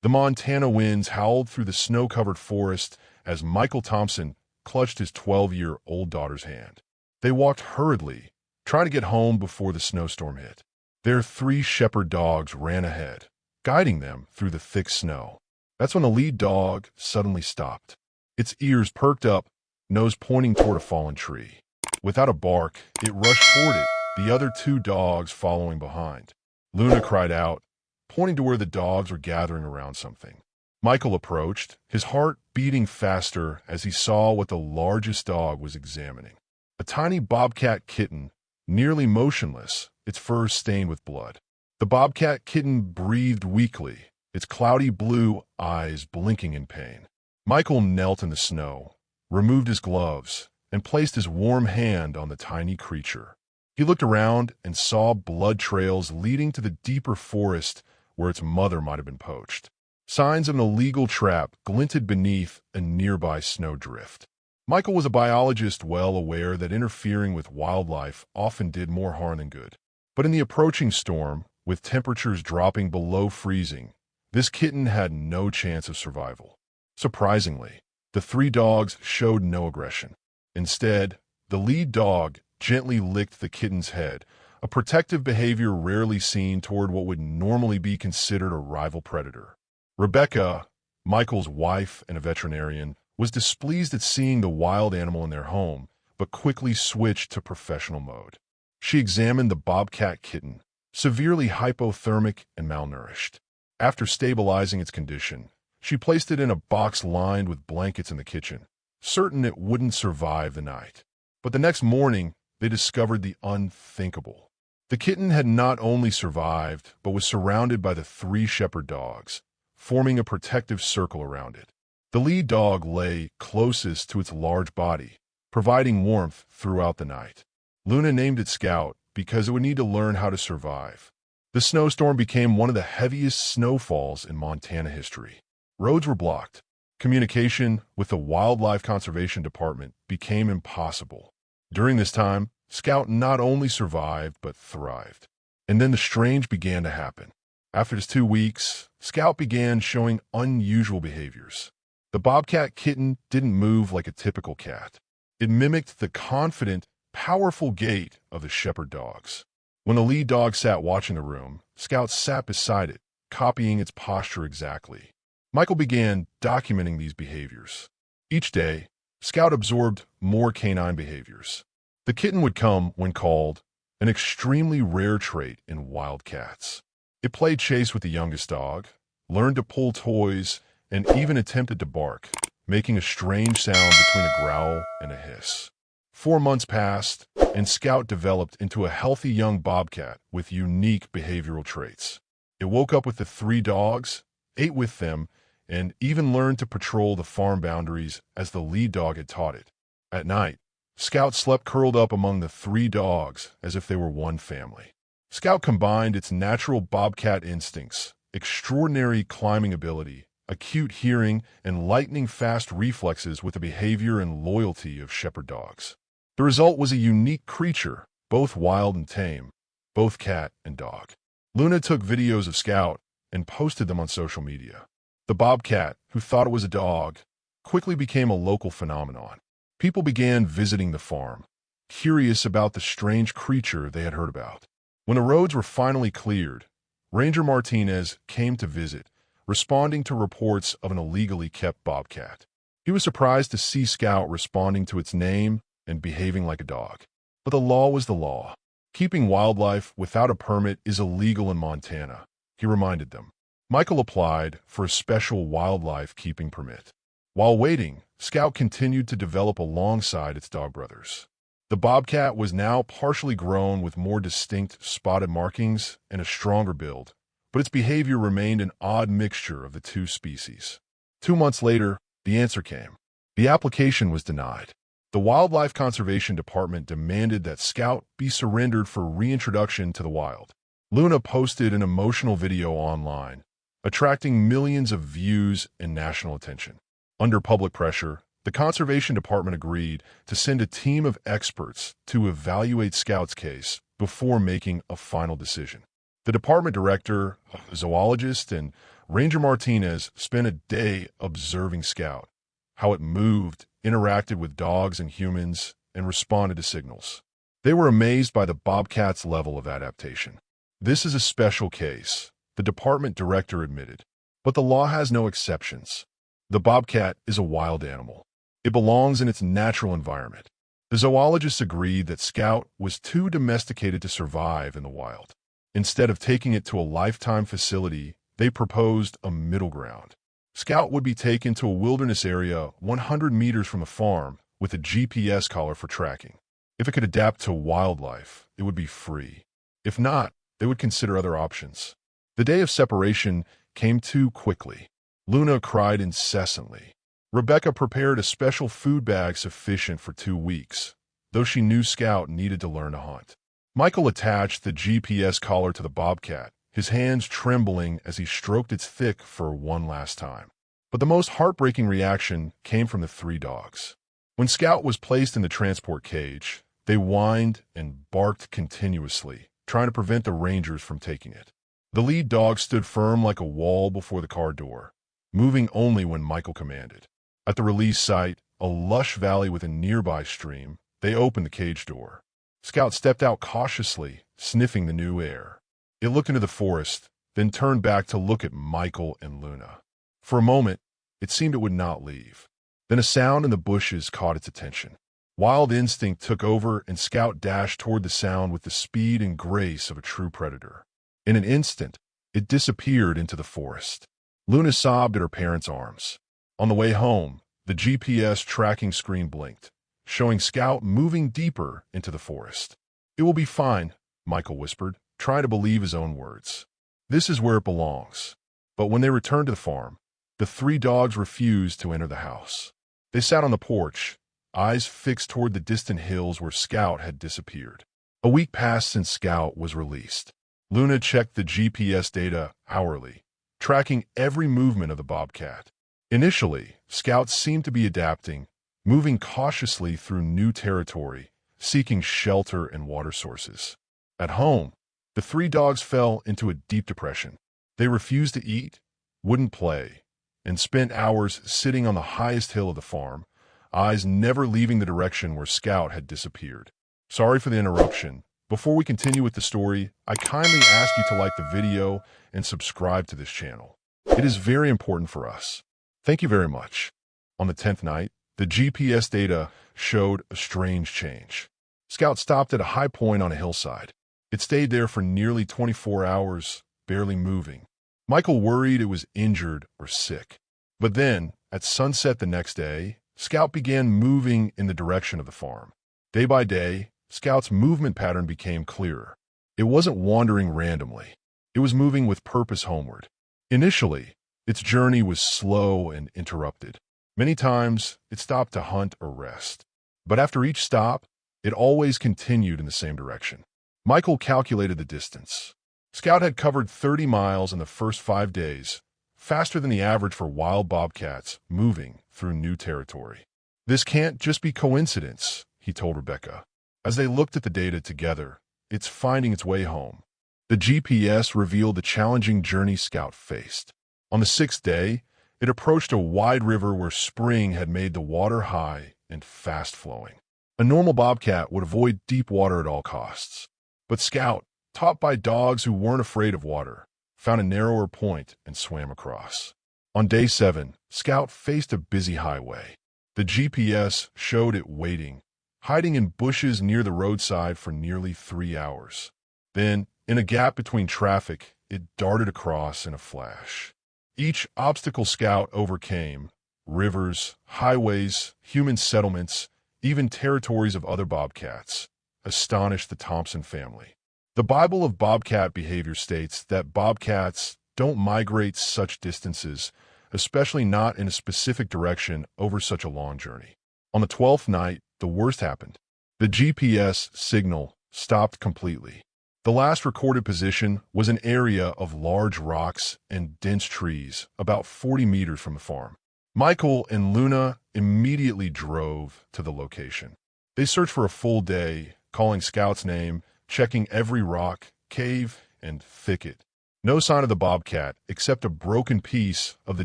The Montana winds howled through the snow-covered forest as Michael Thompson clutched his 12-year-old daughter's hand. They walked hurriedly, trying to get home before the snowstorm hit. Their 3 shepherd dogs ran ahead, guiding them through the thick snow. That's when the lead dog suddenly stopped. Its ears perked up, nose pointing toward a fallen tree. Without a bark, it rushed toward it, the other 2 dogs following behind. Luna cried out, pointing to where the dogs were gathering around something. Michael approached, his heart beating faster as he saw what the largest dog was examining. A tiny bobcat kitten, nearly motionless, its fur stained with blood. The bobcat kitten breathed weakly, its cloudy blue eyes blinking in pain. Michael knelt in the snow, removed his gloves, and placed his warm hand on the tiny creature. He looked around and saw blood trails leading to the deeper forest where its mother might have been poached. Signs of an illegal trap glinted beneath a nearby snowdrift. Michael was a biologist well aware that interfering with wildlife often did more harm than good. But in the approaching storm, with temperatures dropping below freezing, this kitten had no chance of survival. Surprisingly, the 3 dogs showed no aggression. Instead, the lead dog gently licked the kitten's head, a protective behavior rarely seen toward what would normally be considered a rival predator. Rebecca, Michael's wife and a veterinarian, was displeased at seeing the wild animal in their home, but quickly switched to professional mode. She examined the bobcat kitten, severely hypothermic and malnourished. After stabilizing its condition, she placed it in a box lined with blankets in the kitchen, certain it wouldn't survive the night. But the next morning, they discovered the unthinkable. The kitten had not only survived, but was surrounded by the 3 shepherd dogs, forming a protective circle around it. The lead dog lay closest to its large body, providing warmth throughout the night. Luna named it Scout because it would need to learn how to survive. The snowstorm became one of the heaviest snowfalls in Montana history. Roads were blocked. Communication with the Wildlife Conservation Department became impossible. During this time, Scout not only survived, but thrived. And then the strange began to happen. After just 2 weeks, Scout began showing unusual behaviors. The bobcat kitten didn't move like a typical cat. It mimicked the confident, powerful gait of the shepherd dogs. When the lead dog sat watching the room, Scout sat beside it, copying its posture exactly. Michael began documenting these behaviors. Each day, Scout absorbed more canine behaviors. The kitten would come when called, an extremely rare trait in wild cats. It played chase with the youngest dog, learned to pull toys, and even attempted to bark, making a strange sound between a growl and a hiss. 4 months passed, and Scout developed into a healthy young bobcat with unique behavioral traits. It woke up with the 3 dogs, ate with them, and even learned to patrol the farm boundaries as the lead dog had taught it. At night, Scout slept curled up among the 3 dogs as if they were one family. Scout combined its natural bobcat instincts, extraordinary climbing ability, acute hearing, and lightning-fast reflexes with the behavior and loyalty of shepherd dogs. The result was a unique creature, both wild and tame, both cat and dog. Luna took videos of Scout and posted them on social media. The bobcat, who thought it was a dog, quickly became a local phenomenon. People began visiting the farm, curious about the strange creature they had heard about. When the roads were finally cleared, Ranger Martinez came to visit, responding to reports of an illegally kept bobcat. He was surprised to see Scout responding to its name and behaving like a dog. But the law was the law. Keeping wildlife without a permit is illegal in Montana, he reminded them. Michael applied for a special wildlife keeping permit. While waiting, Scout continued to develop alongside its dog brothers. The bobcat was now partially grown with more distinct spotted markings and a stronger build, but its behavior remained an odd mixture of the 2 species. 2 months later, the answer came. The application was denied. The Wildlife Conservation Department demanded that Scout be surrendered for reintroduction to the wild. Luna posted an emotional video online, attracting millions of views and national attention. Under public pressure, the Conservation Department agreed to send a team of experts to evaluate Scout's case before making a final decision. The department director, a zoologist, and Ranger Martinez spent a day observing Scout, how it moved, interacted with dogs and humans, and responded to signals. They were amazed by the Bobcat's level of adaptation. "This is a special case," the department director admitted, "but the law has no exceptions. The bobcat is a wild animal. It belongs in its natural environment." The zoologists agreed that Scout was too domesticated to survive in the wild. Instead of taking it to a lifetime facility, they proposed a middle ground. Scout would be taken to a wilderness area 100 meters from the farm with a GPS collar for tracking. If it could adapt to wildlife, it would be free. If not, they would consider other options. The day of separation came too quickly. Luna cried incessantly. Rebecca prepared a special food bag sufficient for 2 weeks, though she knew Scout needed to learn to hunt. Michael attached the GPS collar to the bobcat, his hands trembling as he stroked its thick fur one last time. But the most heartbreaking reaction came from the 3 dogs. When Scout was placed in the transport cage, they whined and barked continuously, trying to prevent the rangers from taking it. The lead dog stood firm like a wall before the car door, moving only when Michael commanded. At the release site, a lush valley with a nearby stream, they opened the cage door. Scout stepped out cautiously, sniffing the new air. It looked into the forest, then turned back to look at Michael and Luna. For a moment, it seemed it would not leave. Then a sound in the bushes caught its attention. Wild instinct took over, and Scout dashed toward the sound with the speed and grace of a true predator. In an instant, it disappeared into the forest. Luna sobbed at her parents' arms. On the way home, the GPS tracking screen blinked, showing Scout moving deeper into the forest. "It will be fine," Michael whispered, trying to believe his own words. "This is where it belongs." But when they returned to the farm, the 3 dogs refused to enter the house. They sat on the porch, eyes fixed toward the distant hills where Scout had disappeared. A week passed since Scout was released. Luna checked the GPS data hourly, tracking every movement of the bobcat. Initially, Scout seemed to be adapting, moving cautiously through new territory, seeking shelter and water sources. At home, the 3 dogs fell into a deep depression. They refused to eat, wouldn't play, and spent hours sitting on the highest hill of the farm, eyes never leaving the direction where Scout had disappeared. Sorry for the interruption. Before we continue with the story, I kindly ask you to like the video and subscribe to this channel. It is very important for us. Thank you very much. On the 10th night, the GPS data showed a strange change. Scout stopped at a high point on a hillside. It stayed there for nearly 24 hours, barely moving. Michael worried it was injured or sick. But then, at sunset the next day, Scout began moving in the direction of the farm. Day by day, Scout's movement pattern became clearer. It wasn't wandering randomly. It was moving with purpose homeward. Initially, its journey was slow and interrupted. Many times, it stopped to hunt or rest. But after each stop, it always continued in the same direction. Michael calculated the distance. Scout had covered 30 miles in the first 5 days, faster than the average for wild bobcats moving through new territory. "This can't just be coincidence," he told Rebecca. As they looked at the data together, it's finding its way home. The GPS revealed the challenging journey Scout faced. On the 6th day, it approached a wide river where spring had made the water high and fast-flowing. A normal bobcat would avoid deep water at all costs. But Scout, taught by dogs who weren't afraid of water, found a narrower point and swam across. On day 7, Scout faced a busy highway. The GPS showed it waiting, hiding in bushes near the roadside for nearly 3 hours. Then, in a gap between traffic, it darted across in a flash. Each obstacle Scout overcame, rivers, highways, human settlements, even territories of other bobcats, astonished the Thompson family. The Bible of bobcat behavior states that bobcats don't migrate such distances, especially not in a specific direction over such a long journey. On the 12th night, the worst happened. The GPS signal stopped completely. The last recorded position was an area of large rocks and dense trees, about 40 meters from the farm. Michael and Luna immediately drove to the location. They searched for a full day, calling Scout's name, checking every rock, cave, and thicket. No sign of the bobcat except a broken piece of the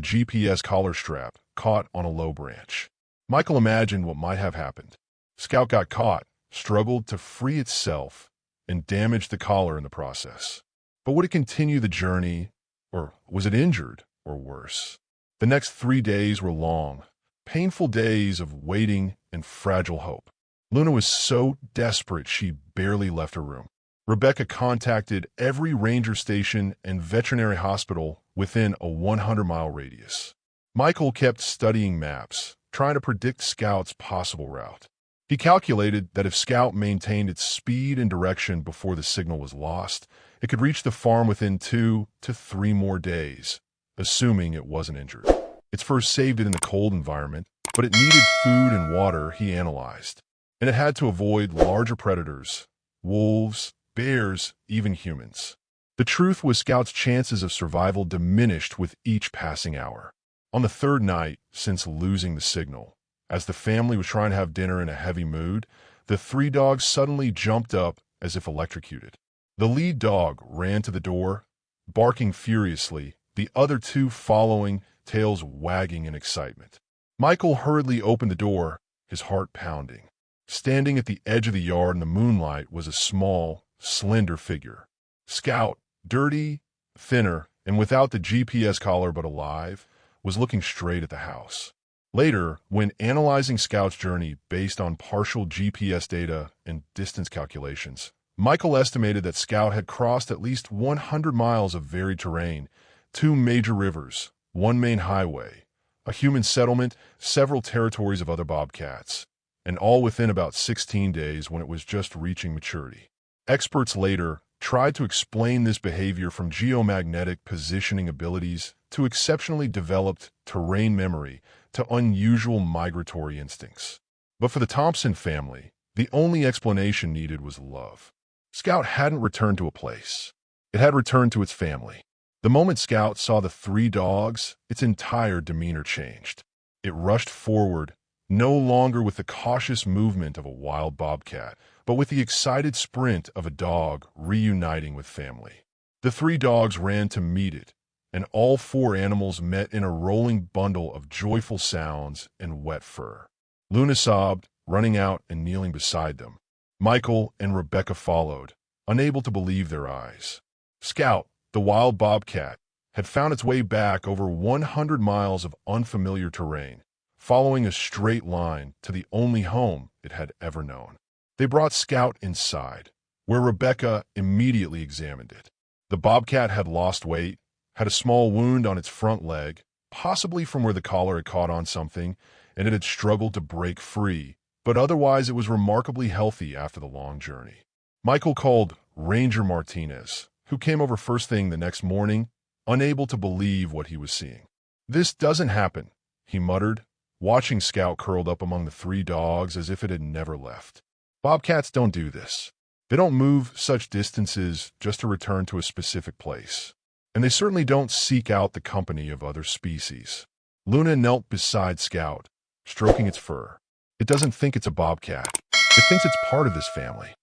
GPS collar strap caught on a low branch. Michael imagined what might have happened. Scout got caught, struggled to free itself, and damaged the collar in the process. But would it continue the journey, or was it injured, or worse? The next 3 days were long, painful days of waiting and fragile hope. Luna was so desperate she barely left her room. Rebecca contacted every ranger station and veterinary hospital within a 100-mile radius. Michael kept studying maps, trying to predict Scout's possible route. He calculated that if Scout maintained its speed and direction before the signal was lost, it could reach the farm within 2 to 3 more days, assuming it wasn't injured. Its fur saved it in the cold environment, but it needed food and water, he analyzed. And it had to avoid larger predators, wolves, bears, even humans. The truth was Scout's chances of survival diminished with each passing hour. On the 3rd night since losing the signal, as the family was trying to have dinner in a heavy mood, the 3 dogs suddenly jumped up as if electrocuted. The lead dog ran to the door, barking furiously, the other 2 following, tails wagging in excitement. Michael hurriedly opened the door, his heart pounding. Standing at the edge of the yard in the moonlight was a small, slender figure. Scout, dirty, thinner, and without the GPS collar but alive, was looking straight at the house. Later, when analyzing Scout's journey based on partial GPS data and distance calculations, Michael estimated that Scout had crossed at least 100 miles of varied terrain, 2 major rivers, 1 main highway, a human settlement, several territories of other bobcats, and all within about 16 days when it was just reaching maturity. Experts later tried to explain this behavior from geomagnetic positioning abilities to exceptionally developed terrain memory to unusual migratory instincts. But for the Thompson family, the only explanation needed was love. Scout hadn't returned to a place. It had returned to its family. The moment Scout saw the 3 dogs, its entire demeanor changed. It rushed forward, no longer with the cautious movement of a wild bobcat, but with the excited sprint of a dog reuniting with family. The 3 dogs ran to meet it, and all 4 animals met in a rolling bundle of joyful sounds and wet fur. Luna sobbed, running out and kneeling beside them. Michael and Rebecca followed, unable to believe their eyes. Scout, the wild bobcat, had found its way back over 100 miles of unfamiliar terrain, following a straight line to the only home it had ever known. They brought Scout inside, where Rebecca immediately examined it. The bobcat had lost weight, had a small wound on its front leg, possibly from where the collar had caught on something, and it had struggled to break free, but otherwise it was remarkably healthy after the long journey. Michael called Ranger Martinez, who came over first thing the next morning, unable to believe what he was seeing. "This doesn't happen," he muttered, watching Scout curled up among the 3 dogs as if it had never left. "Bobcats don't do this. They don't move such distances just to return to a specific place. And they certainly don't seek out the company of other species." Luna knelt beside Scout, stroking its fur. "It doesn't think it's a bobcat. It thinks it's part of this family."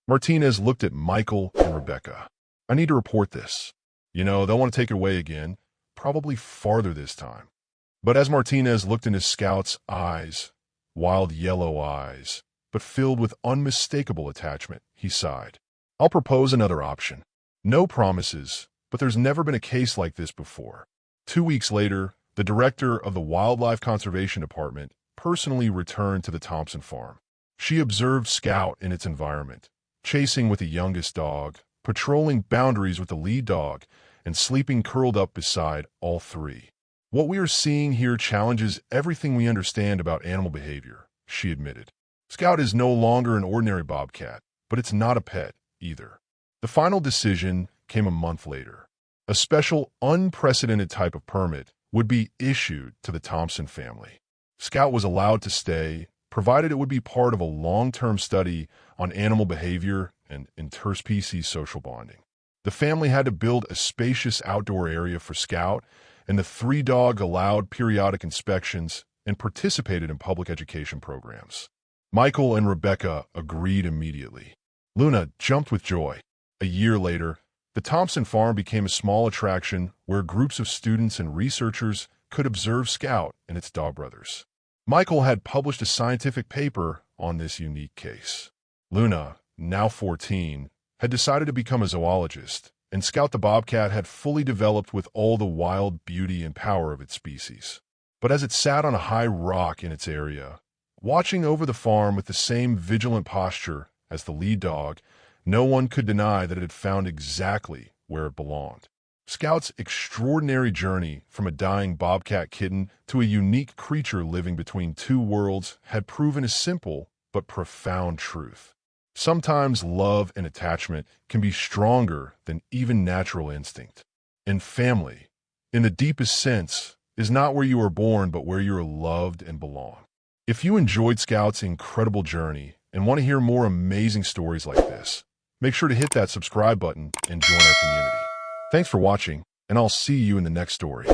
Martinez looked at Michael and Rebecca. "I need to report this. They'll want to take it away again, probably farther this time." But as Martinez looked into Scout's eyes, wild yellow eyes, but filled with unmistakable attachment, he sighed. "I'll propose another option. No promises, but there's never been a case like this before." 2 weeks later, the director of the Wildlife Conservation Department personally returned to the Thompson farm. She observed Scout in its environment, chasing with the youngest dog, patrolling boundaries with the lead dog, and sleeping curled up beside all 3. "What we are seeing here challenges everything we understand about animal behavior," she admitted. "Scout is no longer an ordinary bobcat, but it's not a pet either." The final decision came a month later. A special, unprecedented type of permit would be issued to the Thompson family. Scout was allowed to stay, provided it would be part of a long-term study on animal behavior and interspecies social bonding. The family had to build a spacious outdoor area for Scout, and the 3 dogs allowed periodic inspections and participated in public education programs. Michael and Rebecca agreed immediately. Luna jumped with joy. A year later, The Thompson farm became a small attraction where groups of students and researchers could observe Scout and its dog brothers. Michael had published a scientific paper on this unique case. Luna, now 14, had decided to become a zoologist, and Scout the bobcat had fully developed with all the wild beauty and power of its species. But as it sat on a high rock in its area, watching over the farm with the same vigilant posture as the lead dog, no one could deny that it had found exactly where it belonged. Scout's extraordinary journey from a dying bobcat kitten to a unique creature living between two worlds had proven a simple but profound truth. Sometimes love and attachment can be stronger than even natural instinct. And family, in the deepest sense, is not where you are born but where you are loved and belong. If you enjoyed Scout's incredible journey and want to hear more amazing stories like this, make sure to hit that subscribe button and join our community. Thanks for watching, and I'll see you in the next story.